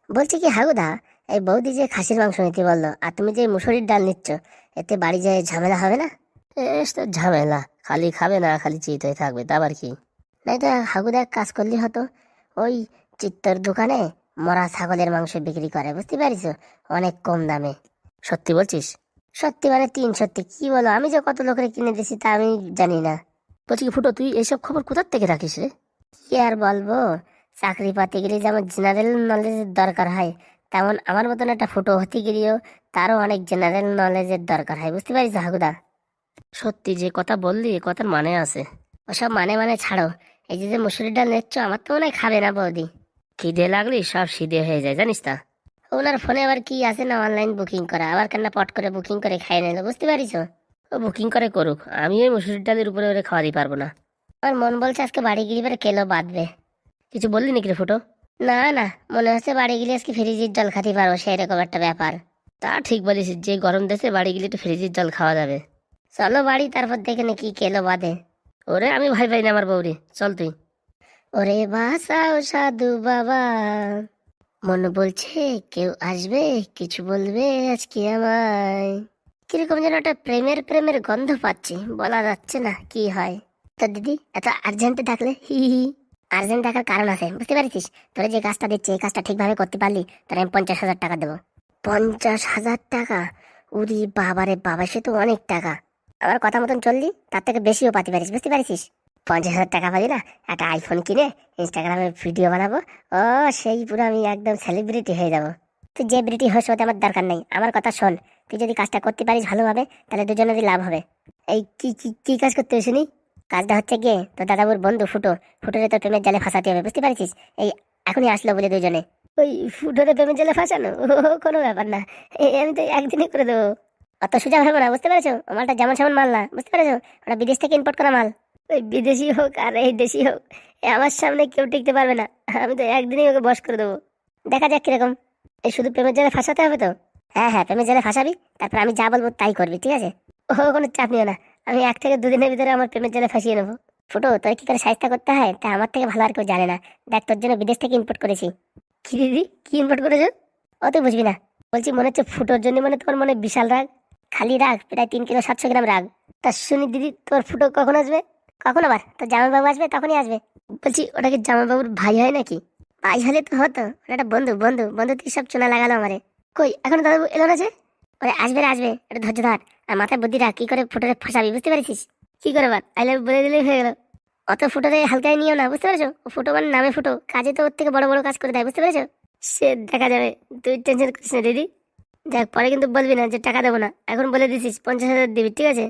বলছি কি হাগুদা, এই বৌদি যে খাসির মাংস নিতে বললো আর তুমি যে মুসুরির ডাল নিচ্ছ, এতে বাড়ি যায় ঝামেলা হবে না? এস তো ঝামেলা, খালি খাবে না খালি চিত হয়ে থাকবে, তা আবার কি? নাই তো হাগুদা এক কাজ করলি হতো। ওই চিত্তর দোকানে মরা ছাগলের মাংস বিক্রি করে, বুঝতে পারিস, অনেক কম দামে। সত্যি বলছিস? সত্যি মানে তিন সত্যি। কি বলো, আমি যে কত লোকের কিনে দিছি তা আমি জানি না। বলছি কি ফুটো, তুই এইসব খবর কোথার থেকে রাখিস রে? কি আর বলবো, চাকরি পাতে গেলে যেমন জেনারেল নলেজের দরকার হয়, তেমন আমার মতন একটা ফুটো হতে গেলেও তারও অনেক জেনারেল নলেজের দরকার হয়, বুঝতে পারিস হাগুদা? সত্যি যে কথা বললি এ কথার মানে আছে। ওসব মানে মানে ছাড়ো। এই যে যে মুসুরির ডাল নিচ্ছ, আমার তো মনে হয় খাবে না বৌদি। খিদে লাগলে সব সিদে হয়ে যায়, জানিস তা? ওনার ফোনে আবার কি আছে না, অনলাইন বুকিং করা, আবার কেন পট করে বুকিং করে খাই নিল, বুঝতে পারিস? ও বুকিং করে করুক, আমি ওই মুসুরির ডালের উপরে ওরে খাওয়াতে পারবো না। আমার মন বলছে আজকে বাড়ি গিয়ে এবারে কেলো বাঁধবে। কিছু বললি নাকি রে ফুটো? না না, মনে হচ্ছে বাড়ি গেলে আজকে ফ্রিজের জল খেতে পারবো, সেই রকম একটা ব্যাপার। তা ঠিক বলিস, যে গরম দেশে বাড়ি গেলে একটু ফ্রিজের জল খাওয়া যাবে। চলো বাড়ি, তারপর দেখে নে কি কেলো বাঁধে। ওরে আমি ভয় পাই না আমার বউরে, চল তুই। ওরে বাসাও সাধু বাবা, মন বলছে কেউ আসবে, কিছু বলবে আজকে আমায়। কিরকম যেন একটা প্রেমের প্রেমের গন্ধ পাচ্ছি, বলা যাচ্ছে না কি হয়। তো দিদি, এত আর্জেন্টে ডাকলে? হি হি হি। আর্জেন্ট ডাকার কারণ আছে, বুঝতে পারছিস? তোরা যে কাজটা দিচ্ছে এই কাজটা ঠিকভাবে করতে পারলি তাহলে আমি 50,000 টাকা দেবো। 50,000 টাকা? উরি বাবারে বাবা, সে তো অনেক টাকা। আমার কথা মতন চললি তার থেকে বেশিও পাতে পারিস, বুঝতে পারছিস? 50,000 টাকা পাবি না, একটা আইফোন কিনে ইনস্টাগ্রামে ভিডিও বানাবো। ও, সেই পুরো আমি একদম সেলিব্রিটি হয়ে যাব। তুই যে ব্রিটি হোস ওতে আমার দরকার নেই, আমার কথা শোন। তুই যদি কাজটা করতে পারিস ভালোভাবে, তাহলে দুজনেরই লাভ হবে। এই কি কি কি কাজ করতে শুনি? কাজটা হচ্ছে গিয়ে তোর দাদাবুর বন্ধু ফুটো, ফুটোরে তোর প্রেমের জালে ফাঁসাতে হবে, বুঝতে পারছিস? এই এখনই আসলো বলে দুজনে। ওই ফুটোরে প্রেমের জালে ফাঁসানো ও কোনো ব্যাপার না, আমি তো একদিনই করে দেবো। অত সোজা ভাবো না, বুঝতে পেরেছো? মালটা যেমন সেমন মাল না, বুঝতে পেরেছো? ওটা বিদেশ থেকে ইম্পোর্ট করা মাল। ওই বিদেশি হোক আর এই দেশি হোক, আমার সামনে কেউ টিকতে পারবে না। আমি তো একদিনই ওকে বশ করে দেবো। দেখা যাক কিরকম। এই শুধু প্রেমের জালে ফাঁসাতে হবে তো? হ্যাঁ হ্যাঁ, প্রেমের জালে ফাঁসাবি, তারপর আমি যা বলবো তাই করবি, ঠিক আছে? ও, কোনো চাপ নিও না, আমি 1 থেকে 2 দিনের ভিতরে আমার প্রেমের জালে ফাঁসিয়ে নেবো। ফুটো, তোর কি করে সাহায্য করতে হয় তা আমার থেকে ভালো আর কেউ জানে না। দেখ, তোর জন্য বিদেশ থেকে ইম্পোর্ট করেছি। কি দিদি, কি ইম্পোর্ট করেছো? ও তুই বুঝবি না। বলছি মনে হচ্ছে ফুটোর জন্য মানে তোমার মনে বিশাল রাগ। খালি রাগ প্রায় 3 কিলো 700 গ্রাম রাগ। তা শুনি দিদি, তোর ফুটো কখন আসবে? কখন আবার তোর জামাইবাবু আসবে তখনই আসবে। বলছি ওটা কি জামাইবাবুর ভাই হয় নাকি? ভাই হলে তো হতো, ওটা একটা বন্ধু, বন্ধু বন্ধু তুই সব চুনা লাগালো আমারে। কই এখনো দাদু এলো না যে? ওরে আসবে রে আসবে, এটা ধৈর্য ধর। আর মাথায় বুদ্ধি রাখ, কি করে ফুটোরে ফাঁসাবি, বুঝতে পারছিস? কি করে বার আই লাভ বলে দিলেই হয়ে গেল। অত ফুটোরে হালকায় নিও না, বুঝতে পেরেছো? ও ফুটো মানে নামে ফুটো, কাজে তো ওর থেকে বড় বড় কাজ করে দেয়, বুঝতে পেরেছো? সে দেখা যাবে, তুই টেনশন করিস না দিদি। দেখ, পরে কিন্তু বলবি না যে টাকা দেবো না, এখন বলে দিছিস 50,000 দিবি, ঠিক আছে?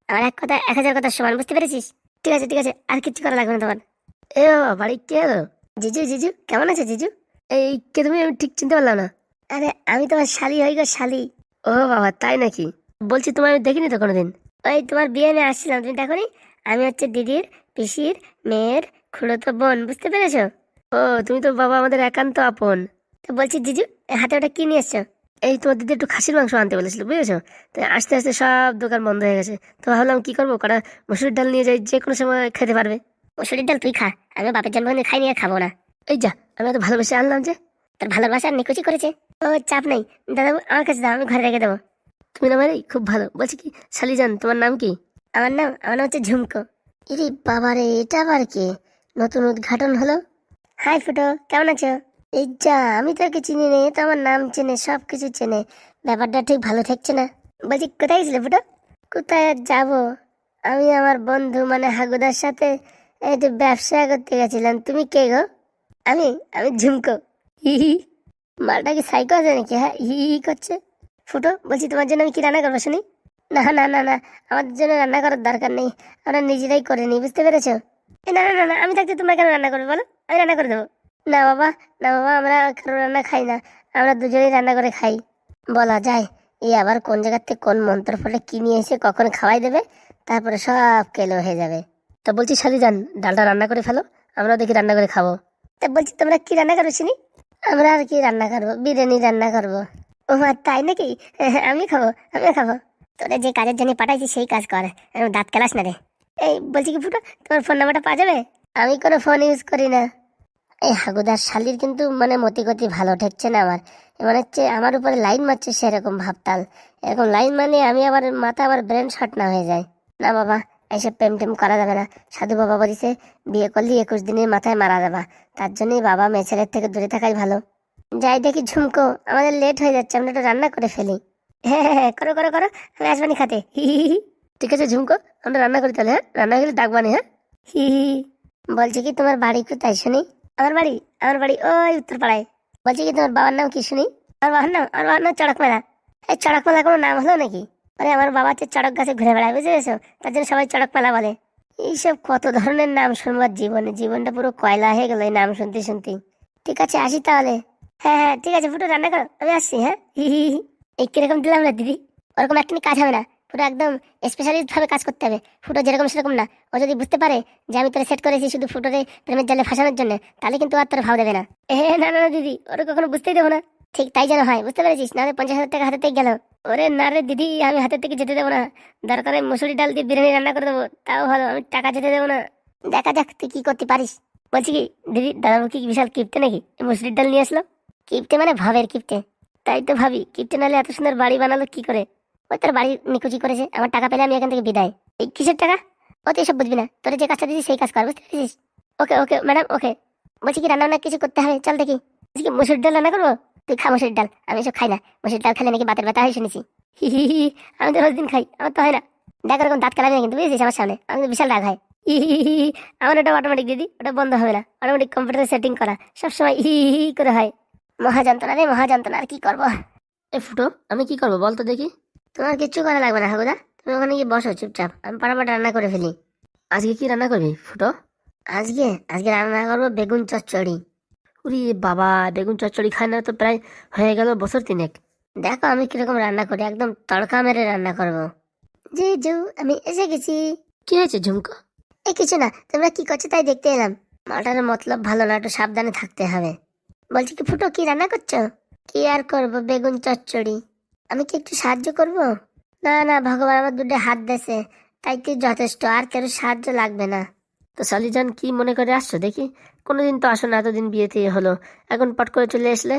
আমার এক কথা 1,000 কথা সমান, বুঝতে পেরেছিস? ঠিক আছে ঠিক আছে, আর কিচ্ছু করা লাগবে না তোমার। এ বাবা, বাড়ি কে এলো? জিজু, জিজু কেমন আছে জিজু? এই কে তুমি, আমি ঠিক চিনতে পারলাম না। আরে আমি তোমার শালি হই গো, শালি। ও বাবা, তাই নাকি? বলছি তোমার আমি দেখিনি তো কোনোদিন। ওই তোমার বিয়ে নিয়ে আসছিলাম, তুমি দেখোনি? আমি হচ্ছে দিদির পিসির মেয়ের খুড়তো বোন, বুঝতে পেরেছো? ও, তুমি তো বাবা আমাদের একান্ত আপন। তো বলছি জিজু, হাতে ওটা কি নিয়ে এসছো? এই তোমার দিদি একটু খাসির মাংস আনতে বলেছিল, বুঝেছো? তো আস্তে আস্তে সব দোকান বন্ধ হয়ে গেছে, তো ভাবলাম কি করবো, কটা মসুরির ডাল নিয়ে যাই, যে কোনো সময় খেতে পারবে। মসুরির ডাল তুই খা, আমি বাপের জন্মদিনে খাই নিয়ে খাবো না। এই যা, আমি এত ভালোবেসে আনলাম যে। তোর ভালোবাসার নিকুচি করেছে। ও চাপ নেই, দাদা আমার কাছে দাও, আমি ঘরে রেখে দেবো। তুমি না মানে খুব ভালো। বলছি কি শালিজান, তোমার নাম কি? আমার নাম হচ্ছে ঝুমকো। ইরে বাবারে, এটা আবার কে? নতুন উদ্ঘাটন হলো। হাই ফুটো, কেমন আছো? এই যা, আমি তোকে চিনি নে, তো আমার নাম চেনে, সব কিছু চেনে। ব্যাপারটা ঠিক ভালো ঠেকছে না। বলছি কোথায় গেছিলে ফুটো? কোথায় আর যাবো, আমি আমার বন্ধু মানে হাগুদার সাথে একটু ব্যবসা করতে গেছিলাম। তুমি কে গো? আমি আমি ঝুমকো। হি হি। মালটা কি সাইকো আছে নাকি? হ্যাঁ, হি হি করছে। ফুটো, বলছি তোমার জন্য আমি কি রান্না করবো শুনি? না না না না, আমাদের জন্য রান্না করার দরকার নেই, আমরা নিজেরাই করে নিই, বুঝতে পেরেছো? না না না না, আমি থাকতে তোমরা কেন রান্না করবে বলো, আমি রান্না করে দেবো। না বাবা, না বাবা, আমরা কারো রান্না খাই না, আমরা দুজনেই রান্না করে খাই। বলা যায়, এই আবার কোন জায়গার থেকে কোন মন্ত্র ফলে কি নিয়ে এসে কখন খাওয়াই দেবে, তারপরে সব কেলো হয়ে যাবে। তো বলছি শালিজান, ডালটা রান্না করে ফেলো, আমরাও দেখি রান্না করে খাবো। তা বলছি তোমরা কি রান্না করো শুনি? আমরা আর কি রান্না করবো, বিরিয়ানি রান্না করবো। ও মা, তাই নাকি? আমি খাবো, আমিও খাবো। তোরা যে কাজের জন্য পাঠাইছি সেই কাজ কর, দাঁত কেলাস না রে। এই বলছি কি ফুটো, তোমার ফোন নাম্বারটা পাওয়া যাবে? আমি কোনো ফোন ইউজ করি না। এই হাগুদার শালির কিন্তু মানে মতিগতি ভালো ঠেকছে না আমার। মনে হচ্ছে আমার উপরে লাইন মারছে সেরকম ভাবতাল। এরকম লাইন মানে আমি আবার মাথা আবার ব্রেন শট না হয়ে যায়। না বাবা, এইসব প্রেম টেম করা যাবে না। সাধু বাবা বলিছে বিয়ে করলে 21 দিনের মাথায় মারা যাবা। তার জন্যই বাবা মেয়ে ছেলের থেকে দূরে থাকাই ভালো। যাই দেখি ঝুমকো, আমাদের লেট হয়ে যাচ্ছে, আমরা একটু রান্না করে ফেলি। হ্যাঁ হ্যাঁ হ্যাঁ, করো করো করো, আমি আসবানি খাতে। হি হি হি। ঠিক আছে ঝুমকো, আমরা রান্না করি তাহলে। হ্যাঁ, রান্না গেলে ডাকবানি। হ্যাঁ, হি হি হি। বলছি কি তোমার বাড়ি কোথায় শুনি? আমার বাড়ি ওই উত্তরপাড়ায়। বলছি কি তোমার বাবার নাম কি শুনি? আমার বাবার নাম চড়ক মেলা। এই চড়ক মেলা কোনো নাম হলো নাকি? মানে আমার বাবা হচ্ছে চড়ক গাছে ঘুরে বেড়ায়, বুঝে গেছো? তার জন্য সবাই চড়ক মেলা বলে। এইসব কত ধরনের নাম শুনবার জীবনটা পুরো কয়লা হয়ে গেল এই নাম শুনতে শুনতেই। ঠিক আছে আসি তাহলে। হ্যাঁ হ্যাঁ ঠিক আছে, ফুটো রান্না করো, আমি আসছি। হ্যাঁ, হি হি হি। এই কিরকম দিলাম না দিদি? ওরকম একটা কাজ হবে না, পুরো একদম স্পেশালিস্ট ভাবে কাজ করতে হবে। ফুটো যেরকম সেরকম না। ও যদি বুঝতে পারে যে আমি তোরে সেট করেছি শুধু ফুটোরে প্রেমের জালে ফাঁসানোর জন্য, তাহলে কিন্তু আর তোর ভাব দেবে না। না না না দিদি, ওরা কখনো বুঝতেই দেবো না। ঠিক তাই যেন হয়, বুঝতে পেরেছিস? নাহলে 50,000 টাকা হাতে থেকে গেল। ওরে না রে দিদি, আমি হাতের থেকে যেতে দেবো না। দরকারে মুসুরি ডাল দিয়ে বিরিয়ানি রান্না করে দেবো, তাও ভালো, আমি টাকা যেতে দেবো না। দেখা যাক তুই কি করতে পারিস। বলছি কি দিদি, দাদাবু কি বিশাল কিপটে নাকি এই মুসুরির ডাল নিয়ে আসলো? কিপটে মানে ভাবের কিপটে। তাই তো ভাবি, কিপটে নালে এত সুন্দর বাড়ি বানালো কি করে? ওই তোর বাড়ি নিকুচি করেছে, আমার টাকা পেলে আমি এখান থেকে বিদায়। এই কিসের টাকা? ও তুই এসব বুঝবি না, তোর যে কাজটা দিয়েছি সেই কাজ কর, বুঝতে পেরেছিস? ওকে ওকে ম্যাডাম, ওকে। বলছি কি রান্না বান্না কিছু করতে হবে, চল দেখি। বলছি কি মুসুর ডাল রান্না করবো? তুই খা মুসুর ডাল, আমি এসব খাই না। মুসুর ডাল খেলে নাকি বাতের ব্যথা হয় শুনেছি। হি হি হি। আমি তো রোজ দিন খাই, আমার তো হয় না। দেখ ওরকম দাঁত কালাবি না কিন্তু, বুঝেছিস? আমার সামনে আমি তো বিশাল রাগ হয়। হি হি হি হি। আমার ওটা অটোমেটিক দিদি, ওটা বন্ধ হবে না। অটোমেটিক কম্পিউটারে সেটিং করা, সবসময় হি হি হি করে হয়। মহাযন্ত্রণা রে মহাযন্ত্রণা, আর কি করবো। এ ফুটো, আমি কি করবো বলতো দেখি? তোমার কিচ্ছু করা লাগবে না হাগুদা, তুমি ওখানে গিয়ে বসো চুপচাপ, আমি পাটাপাট রান্না করে ফেলি। আজকে কি রান্না করবি ফুটো? আজকে আজকে রান্না করবো বেগুন চচ্চড়ি। উরি বাবা, বেগুন চচ্চড়ি খাই না তো প্রায় হয়ে গেল বছর 3। দেখো আমি কিরকম রান্না করি, একদম তড়কা মেরে রান্না করবো। জি জু, আমি এসে গেছি। কি হয়েছে ঝুমকো? এই কিছু না, তোমরা কি করছো তাই দেখতে এলাম। মাটার মতলব ভালো না, একটু সাবধানে থাকতে হবে। বলছি কি ফুটো, কি রান্না করছো? কি আর করবো, বেগুন চচ্চড়ি। আমি কি একটু সাহায্য করব? না না, ভগবান আমার দুটো হাত দেছে, তাই কি যথেষ্ট, আর কেউ সাহায্য লাগবে না। তো শালিজান কি মনে করে আসছো দেখি? কোনোদিন তো আসো না, এতদিন বিয়েতে হলো, এখন পট করে চলে আসলে।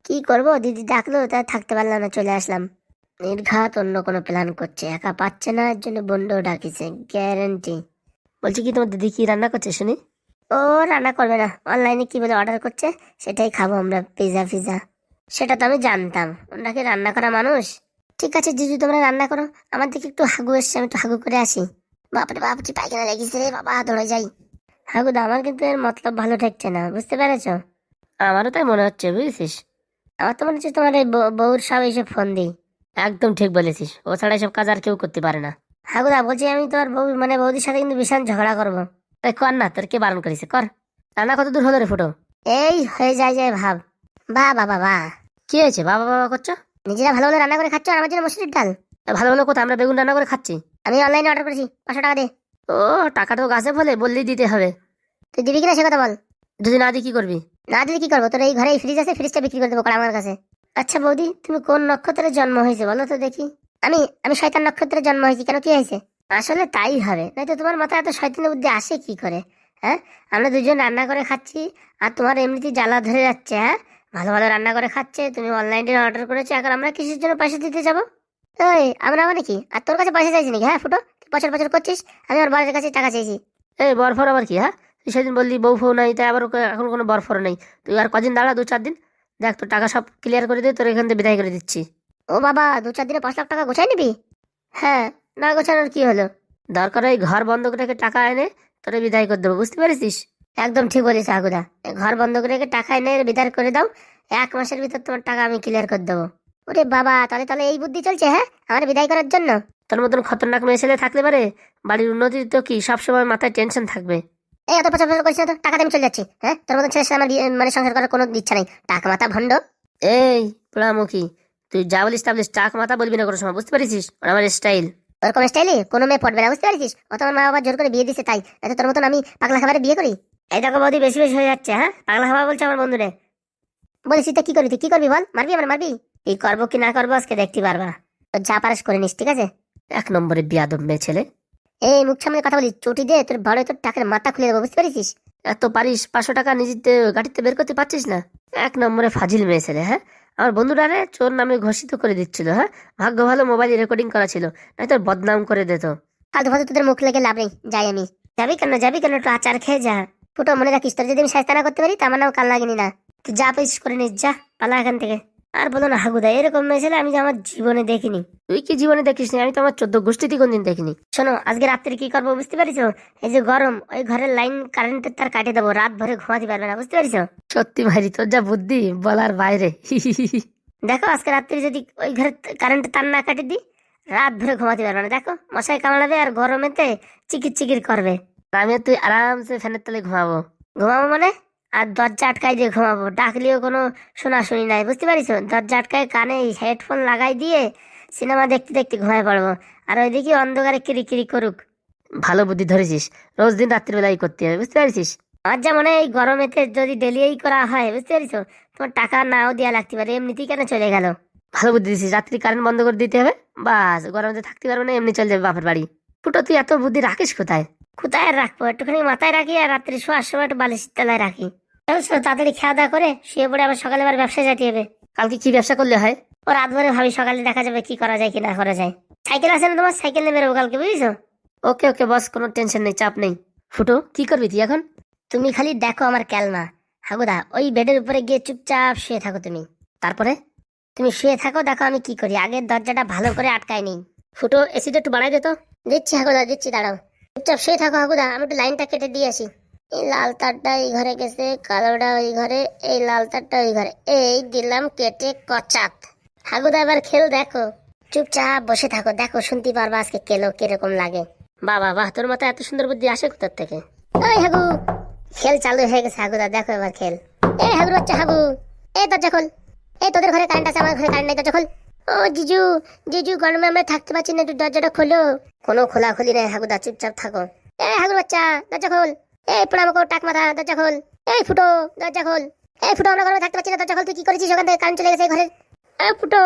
কি করব, দিদি ডাকলো তাই থাকতে পারলাম না, চলে আসলাম। নির্ঘাত অন্য কোনো প্ল্যান করছে, একা পাচ্ছে না, এর জন্য বন্ধুও ডাকিছে গ্যারেন্টি। বলছি কি তোমার দিদি কি রান্না করছে শুনি? ও রান্না করবে না, অনলাইনে কি বলে অর্ডার করছে, সেটাই খাবো আমরা, পিজা ফিজা। সেটা তো আমি জানতাম, ওনাকে রান্না করা মানুষ। ঠিক আছে জিজু, তোমরা রান্না করো, আমার দিকে একটু হাগু এসছে, আমি একটু হাগু করে আসি। বাপরে বাপ, কি পায়খানা লেগেছে রে বাবা, দৌড়ে যাই। হাগুদা, আমার কিন্তু এর মতলব ভালো ঠেকছে না, বুঝতে পেরেছ? আমারও তাই মনে হচ্ছে, বুঝেছিস? আমার তো মনে হচ্ছে তোমার এই বউর সব এইসব ফোন দিই। একদম ঠিক বলেছিস, ও ছাড়া এসব কাজ আর কেউ করতে পারে না। হাগুদা বলছি, আমি তোমার বউ মানে বৌদির সাথে কিন্তু ভীষণ ঝগড়া করবো। তাই কর না, তোর কে বারণ করেছে, কর। রান্না কত দূর হলো রে ফুটো? এই হয়ে যায় ভাব। বাহ বাবা বাহ। কি হয়েছে বাবা বাবা করছো? নিজেরা ভালো ভালো রান্না করে খাচ্ছ, আর আমার জন্য মসুরির ডাল। ভালো ভালো কোথায়, আমরা বেগুন রান্না করে খাচ্ছি। আমি অনলাইনে অর্ডার করেছি, 500 টাকা দে। ও, টাকা তো গাছে ফলে, বললেই দিতে হবে। তুই দিবি কিনা সে কথা বল। যদি না দিই কি করবি? না দিলে কি করবো, তোর এই ঘরে ফ্রিজ আছে, ফ্রিজটা বিক্রি করে দেবো আমার কাছে। আচ্ছা বৌদি, তুমি কোন নক্ষত্রে জন্ম হয়েছে বলো তো দেখি? আমি আমি শয়তান নক্ষত্রে জন্ম হয়েছি, কেন কি হয়েছে? আসলে তাই হবে, নয়তো তোমার মাথায় এত শয়তানের বুদ্ধি আসে কি করে? হ্যাঁ, আমরা দুজন রান্না করে খাচ্ছি, আর তোমার এমনিতেই জ্বালা ধরে যাচ্ছে। হ্যাঁ, ভালো ভালো রান্না করে খাচ্ছে, তুমি অনলাইনে অর্ডার করেছো, এখন আমরা কিসের জন্য পয়সা দিতে যাবো? এই আমরা মানে কি, আর তোর কাছে পয়সা চাইছি নাকি? হ্যাঁ ফুটো, তুই বছর বছর করছিস, আমি আমার বাড়ির কাছে টাকা চাইছি। এই বরফর আবার কি? হ্যাঁ, তুই সেদিন বললি বউ ফউ নাই, তাই আবার এখন কোনো বরফর নেই। তুই আর কদিন দাঁড়া, 2-4 দিন, দেখ তোর টাকা সব ক্লিয়ার করে দিয়ে তোর এখান থেকে বিদায় করে দিচ্ছি। ও বাবা, 2-4 দিনে 5 লাখ টাকা গোছাই নিবি? হ্যাঁ, না গোছানোর কি হলো, দরকার ওই ঘর বন্ধক রেখে টাকা এনে তোরে বিদায় করে দেবো, বুঝতে পেরেছিস? একদম ঠিক বলিস আগুদা, ঘর বন্ধক রেখে টাকা এনে বিদায় করে দাও, 1 মাসের ভিতর তোমার টাকা আমি ক্লিয়ার করে দেবো। ওরে বাবা, তাহলে তাহলে এই বুদ্ধি চলছে? হ্যাঁ, আমার বিদায় করার জন্য? তোর মতন খতরনাক মেয়ে ছেলে থাকলে পারে, বাড়ির উন্নতি তো কি সবসময় মাথায় টেনশন থাকবে। এই এত পছন্দ করিস না তো, টাকা দিয়ে আমি চলে যাচ্ছি। হ্যাঁ, তোর মতন ছেলের সাথে আমার মানে সংসার করার কোনো ইচ্ছা নেই, টাকা মাথা ভণ্ড। এই পোড়ামুখী, তুই যা বলিস তা বলিস, টাক মাথা বলবি না কোনো সময়, বুঝতে পারিস? আমার স্টাইল। ওরকম স্টাইলে কোনো মেয়ে পড়বে না, বুঝতে পারিস? ও তোমার মা বাবা জোর করে বিয়ে দিচ্ছে, তাই নয়তো তোর মতন আমি পাগলা খাবারে বিয়ে করি? এই দেখো বৌদি, বেশি বেশি হয়ে যাচ্ছে। হ্যাঁ, পাগলা খাবার বলছে আমার বন্ধুরে। বলিস তা কি করবি, তুই কি করবি বল? মারবি আমার, মারবি? কি করবো কি না করবো আজকে দেখতে পারবা। তো যা পারিস করে নিস, ঠিক আছে? 1 নম্বরে বিয়াদব মেয়ে ছেলে। এই মুখ সামনে কথা বলিস, চটি দিয়ে তোর বড় তোর টাকের মাথা খুলে দেবো, বুঝতে পারিস? এত পারিস, 500 টাকা নিজেতে গাড়িতে বের করতে পারছিস না? এক নম্বরে ফাজিল মেয়ে ছেলে। হ্যাঁ, আমার বন্ধুরা রে চোর নামে ঘোষিত করে দিচ্ছিল। হ্যাঁ, ভাগ্য ভালো মোবাইলে রেকর্ডিং করা ছিল, নাই তোর বদনাম করে দিত। ফালতু ফালতু তোদের মুখ লেগে লাভ নেই, যাই আমি। যাবি কেন, যাবি কেন? একটু আচার খেয়ে যা। ফুটো, মনে রাখিস, তোর যদি আমি সাজতা না করতে পারি তা আমার নাম কাল লাগেনি না। তুই যা পেয়েছিস করে নিস, যা পালা এখান থেকে। আর বলো না হাগুদা, এরকম মেয়ে ছেলে আমি যে আমার জীবনে দেখিনি। তুই কি জীবনে দেখিস নি? আমি তো আমার 14 গোষ্ঠীতে কোনদিন দেখিনি। শোনো, আজকে রাত্রে কি করবো বুঝতে পারিস? এই যে গরম, ওই ঘরের লাইন কারেন্টের তার কাটে দেবো, রাত ভরে ঘুমাতে পারবে না, বুঝতে পারিস? সত্যি ভাই, তোর যা বুদ্ধি বলার বাইরে। দেখো, আজকে রাত্রে যদি ওই ঘরে কারেন্টের তার না কাটে দিই, রাত ভরে ঘুমাতে পারবে না। দেখো, মশাই কামড়াবে আর গরমেতে চিকির চিকির করবে। আমি তুই আরামসে ফ্যানের তলে ঘুমাবো। ঘুমাবো মানে? আর দরজা আটকাই দিয়ে ঘুমাবো, ডাকলেও কোনো শোনাশুনি নাই, বুঝতে পারিস? দরজা আটকায় কানে হেডফোন লাগাই দিয়ে সিনেমা দেখতে দেখতে ঘুমায় পড়বো। আর ওইদিকে অন্ধকারে কিরি কিরি করুক। ভালো বুদ্ধি ধরেছিস, রোজ দিন রাত্রিবেলাই করতে হবে, বুঝতে পারছিস? আর যা মনে হয় এই গরমেতে যদি ডেলি এই করা হয়, বুঝতে পারিস, তোমার টাকা নাও দেওয়া লাগতে পারে, এমনিতেই কেন চলে গেল। ভালো বুদ্ধি দিছিস, রাত্রি কারেন্ট বন্ধ করে দিতে হবে, বাস গরমে থাকতে পারবো না, এমনি চলে যাবে বাপের বাড়ি। ফুটো, তুই এত বুদ্ধি রাখিস কোথায়? কোথায় আর রাখবো, একটুখানি মাথায় রাখি, আর রাত্রি শোয়ার সময় একটু বালিশের তলায় রাখি। তাড়াতাড়ি খাওয়া দাওয়া করে শুয়ে পড়ে আবার সকালে আবার ব্যবসায় যেতে হবে। কালকে কি ব্যবসা করলে হয়? ও রাত ভরে ভাবি, সকালে দেখা যাবে কি করা যায় কি না করা যায়। সাইকেল আছে না তোমার? সাইকেল নিয়ে বেরোবো কালকে, বুঝেছো? ওকে ওকে বস, কোনো টেনশন নেই, চাপ নেই। ফুটো, কি করবি তুই এখন? তুমি খালি দেখো আমার ক্যালমা। হাগুদা, ওই বেডের উপরে গিয়ে চুপচাপ শুয়ে থাকো তুমি। তারপরে তুমি শুয়ে থাকো, দেখো আমি কি করি। আগের দরজাটা ভালো করে আটকায় নেই। ফুটো, এসিটা একটু বাড়াই দে তো। দিচ্ছি হাগুদা, দিচ্ছি, দাঁড়াও। চুপচাপ শুয়ে থাকো হাগুদা, আমি একটু লাইনটা কেটে দিয়ে আসি। এই লাল তারটা এই ঘরে গেছে, কালোটা ওই ঘরে, এই লাল তারটা ওই ঘরে, এই দিলাম কেটে কচাক। হাগুদা, এবার খেল দেখো। চুপচাপ বসে থাকো, দেখো শুনতে পারবা আজকে কেলো কিরকম লাগে। বাবা বাহ, তোর মাথায় এত সুন্দর বুদ্ধি আসে কোথার থেকে? ওই হাগু, খেল চালু হয়ে গেছে হাগুদা, দেখো এবার খেল। এই হাগুর বাচ্চা হাগু, এই দরজা খোল। এই তোদের ঘরে কারেন্ট আছে, আমার ঘরে কারেন্ট নেই, দরজা খোল। ও জিজু, জিজু গরমে আমরা থাকতে পারছি না, একটু দরজাটা খোলো। কোনো খোলাখুলি নেই হাগুদা, চুপচাপ থাকো। এই হাগুর বাচ্চা, দরজা খোল। এই পোড়ামাকো টাক মাথা, দরজা খোল। এই ফুটো, দরজা খোল। এই ফুটো, আমরা গরমে থাকতে পারছি না, দরজা খোল। তুই কি করেছিস? ওখান থেকে কারেন্ট চলে গেছে ঘরে। এই ফুটো,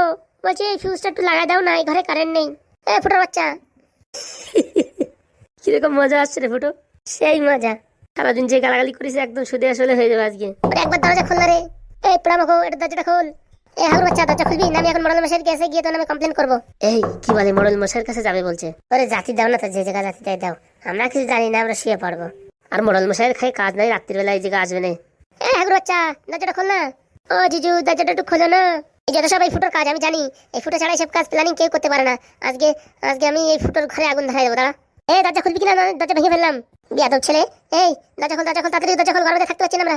বলছি এই ফিউজটা একটু লাগাই দাও না, এই ঘরে কারেন্ট নেই। এই ফুটোর বাচ্চা। কিরকম মজা আসছে রে ফুটো? সেই মজা। সারাদিন যে গালাগালি করিস একদম সুদে আসলে হয়ে যাবে আজকে। একবার দরজা খোল না রে। এই পোড়ামাকো, এটা দরজাটা খোল। এই হাগুর বাচ্চা, দরজা খুলবি না? আমি এখন মডেল মশাইয়ের কাছে গিয়ে তো আমি কমপ্লেন করবো। এই কি বলে, মডেল মশাইয়ের কাছে যাবে বলছে? ওরে জাতি দাও না, তো যে জায়গা জাতি দাও। আমরা কিছু জানি না, আমরা শুয়ে পড়বো। আর মডেল মশাইয়ের খাই কাজ নাই, রাত্রিবেলা এই জায়গা আসবে না। এই হাগুর বাচ্চা, দরজাটা খোল না। ও জিজু, দরজাটা একটু খোলো না। এই যত সব এই ফুটোর কাজ আমি জানি, এই ফুটো ছাড়া সব কাজ প্ল্যানিং কেউ করতে পারে না। আজকে আজকে আমি এই ফুটোর ঘরে আগুন ধরাই দেবো, দাঁড়া। এই দরজা খুলবি কিনা? দরজা ভেঙে ফেললাম, বিয়াদব ছেলে। এই দরজা খোল, দরজা খোল, তাড়াতাড়ি দরজা খোল, ঘরে থাকতে পারছি না আমরা।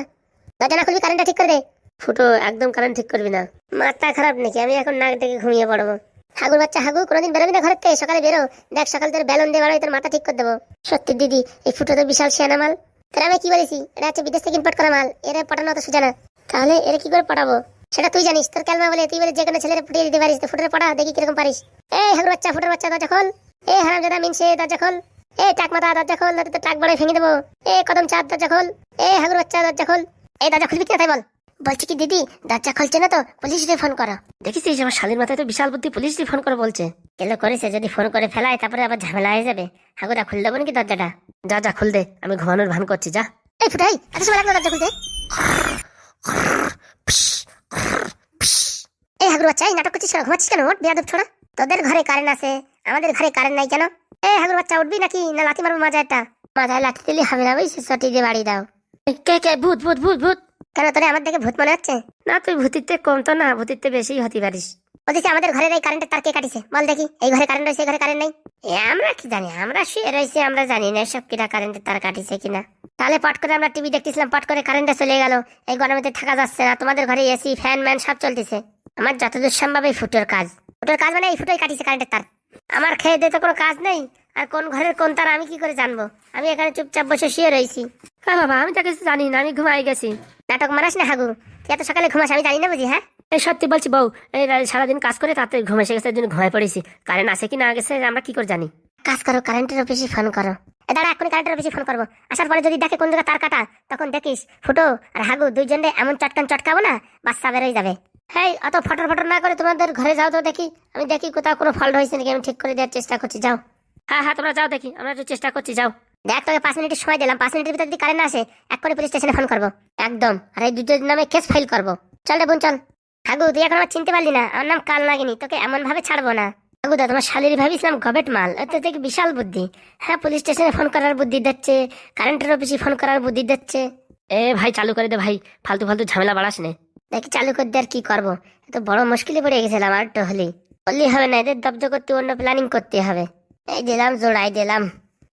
দরজা না খুলবি, কারেন্টটা ঠিক করে দে। ফুটো, একদম কারেন্ট ঠিক করবি না। মাথা খারাপ নাকি? আমি এখন নাক ডেকে ঘুমিয়ে পড়বো। হাগুর বাচ্চা হাগু, কোনোদিন বেরোবি না ঘরের থেকে? সকালে বেরো, দেখ সকাল তোর বেলুন দিয়ে বাড়াই, তোর মাথা ঠিক করে দেবো। সত্যি দিদি, এই ফুটো তো বিশাল শিয়ানা মাল। তাহলে আমি কি বলেছি, এটা হচ্ছে বিদেশ থেকে ইম্পোর্ট করা মাল, এরা পটানো অত সোজা না। তাহলে এরা কি করে পটাবো সেটা তুই জানিস। তোর ক্যালমা বলে তুই বলে যে কোনো ছেলেরা ফুটিয়ে দিতে পারিস, তো ফুটে পটা দেখি কিরকম পারিস। এই হাগুর বাচ্চা, ফুটোর বাচ্চা, দরজা খোল। এই হারামজাদা মিনসে, দরজা খোল। এই টাক মাথা, দরজা খোল, তো টাক বড় ভেঙে দেবো। এই কদম চাঁদ, দরজা খোল। এই হাগুর বাচ্চা, দরজা খোল। এই দরজা খুলবি কিনা তাই বল। বলছি কি দিদি, দরজা খুলছে না তো পুলিশে ফোন করো। দেখিস আমার শালীর মাথায় তো বিশাল বুদ্ধি, পুলিশে ফোন করে বলছে। কেলো করেছে, যদি ফোন করে ফেলায় তারপরে আবার ঝামেলা হয়ে যাবে। হাগুদা, খুলে দেবো নাকি দরজাটা? যা যা, খুল দে, আমি ঘুমানোর ভান করছি, যা। এই ফুটাই, এত সময় লাগলো দরজা খুলতে? এই হাগুর বাচ্চা, এই নাটক করছিস, ঘুমাচ্ছিস কেন? ওঠ বেয়াদব ছোড়া। তোদের ঘরে কারেন্ট আছে, আমাদের ঘরে কারেন্ট নাই কেন? এই হাগুর বাচ্চা, উঠবি নাকি না লাথি মারবো মাজা একটা? মাথায় লাথি দিলে হবে না, বুঝছিস? সটি দিয়ে বাড়ি দাও। কে কে? ভূত ভূত ভূত ভূত। কেন, তোরে আমার দেখে ভূত মনে হচ্ছে? না, তুই ভূতিতে কম তো না, ভূতিতে বেশি হতে পারিস। বলছিস আমাদের ঘরের এই কারেন্টের তার কে কাটিছে? বল দেখি। এই ঘরে কারেন্ট রয়েছে, এই ঘরে কারেন্ট নেই। আমরা কি জানি, আমরা শুয়ে রয়েছি, আমরা জানি না সব কিনা কারেন্টের তার কাটিছে কিনা। তাহলে পট করে আমরা টিভি দেখতেছিলাম, পট করে কারেন্টটা চলে গেল। এই গরমেতে থাকা যাচ্ছে না, তোমাদের ঘরে এসি ফ্যান ম্যান সব চলতেছে। আমার যতদূর সম্ভব এই ফুটোর কাজ। ফুটোর কাজ মানে এই ফুটোই কাটিছে কারেন্টের তার। আমার খেয়ে দিয়ে তো কোনো কাজ নেই, আর কোন ঘরের কোন তার আমি কি করে জানবো? আমি এখানে চুপচাপ বসে শুয়ে রয়েছি। হ্যাঁ বাবা, আমি তো কিছু জানি না, আমি ঘুমাই গেছি। নাটক মারাস না হাগু, তুই এত সকালে ঘুমাস আমি জানি না বুঝি? হ্যাঁ, এই সত্যি বলছি বউ, এই সারাদিন কাজ করে তাতে ঘুমে এসে গেছে, জন্য ঘুমায় পড়েছি। কারেন্ট আছে কি না গেছে আমরা কি করে জানি? কাজ করো, কারেন্টের অফিসে ফোন করো। দাঁড়া, এক্ষুনি কারেন্টের অফিসে ফোন করবো। আসার পরে যদি দেখে কোন জায়গায় তার কাটা, তখন দেখিস ফুটো আর হাগু দুইজনে এমন চটকান চটকাবো না, বাচ্চা বেরোয় যাবে। হ্যাঁ, অত ফটর ফটর না করে তোমাদের ঘরে যাও তো দেখি। আমি দেখি কোথাও কোনো ফল্ট হয়েছে নাকি, আমি ঠিক করে দেওয়ার চেষ্টা করছি, যাও। হ্যাঁ হ্যাঁ, তোমরা যাও দেখি, আমরা একটু চেষ্টা করছি, যাও। দেখ তোকে 5 মিনিটের সময় দিলাম, 5 মিনিটের ভিতর যদি কারেন্ট না আসে এক করে পুলিশ স্টেশনে ফোন করবো একদম, আর এই দুটোর নামে কেস ফাইল করবো। চল রে বোন চল। হাগু তুই এখন আমার চিনতে পারলি না? আমার নাম কাল নাগিনি, তোকে এমন ভাবে ছাড়বো না। হাগুদা তোমার শালির ভাবিছিলাম গবেট মাল, এতে থেকে বিশাল বুদ্ধি। হ্যাঁ পুলিশ স্টেশনে ফোন করার বুদ্ধি দিচ্ছে, কারেন্টের অফিসে ফোন করার বুদ্ধি দিচ্ছে। এ ভাই চালু করে দে ভাই, ফালতু ফালতু ঝামেলা বাড়াস নে। দেখি চালু করে দে আর কি করবো, এত বড় মুশকিলে পড়ে গেছিলাম, আর একটু বললি হবে না, এদের দব্দ করতে অন্য প্ল্যানিং করতে হবে। এই দিলাম জোড়াই দিলাম।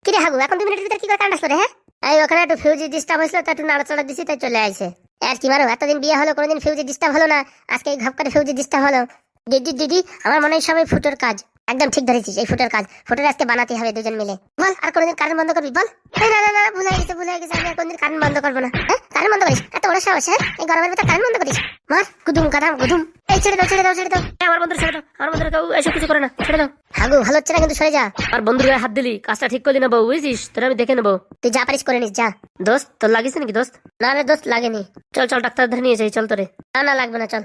কিরে হাগু এখন 2 মিনিটের ভিতরে কি করে কারেন্ট আসলো রে? হ্যাঁ এই ওখানে একটু ফিউজি ডিস্টার্ব হয়েছিল, তো একটু নাড়াচাড়া দিছি তাই চলে আসে। আর কি মারো, এতদিন বিয়ে হলো কোনোদিন ফিউজি ডিস্টার্ব হলো না, আজকে এই ঘপ করে ফিউজি ডিস্টার্ব হলো। দিদি দিদি আমার মনে হয় সবাই ফুটোর কাজ। একদম ঠিক ধরেছিস, এই ফুটোর কাজ, ফুটোর আজকে বানাতে হবে দুজন মিলে। বল আর কোনোদিন কারেন্ট বন্ধ করবি বল? এই না না না ভুলে গেছে আমি আর কোনোদিন কারেন্ট বন্ধ করবো না। হ্যাঁ কারেন্ট বন্ধ করিস? এত বড় সাহস? হ্যাঁ এই গরমের ভিতরে কারেন্ট বন্ধ করিস? মার গুদুম কাদাম গুদুম। এই ছেড়ে দাও ছেড়ে দাও ছেড়ে দাও, আমার বন্ধুরা ছেড়ে দাও, আমার বন্ধুরা কেউ এসব কিছু করে না, ছেড়ে দাও। হাগু ভালো হচ্ছে না কিন্তু, সরে যা। আর বন্ধুর গায়ে হাত দিলি, কাজটা ঠিক করলি না বউ, বুঝছিস? তোর আমি দেখে নেবো, তুই যা পারিস করে নিস যা। দোস্ত তোর লাগিস নাকি দোস্ত? না রে দোস্ত লাগেনি। চল চল ডাক্তার ধরে নিয়ে যাই, চল তোরে। না না লাগবে না চল।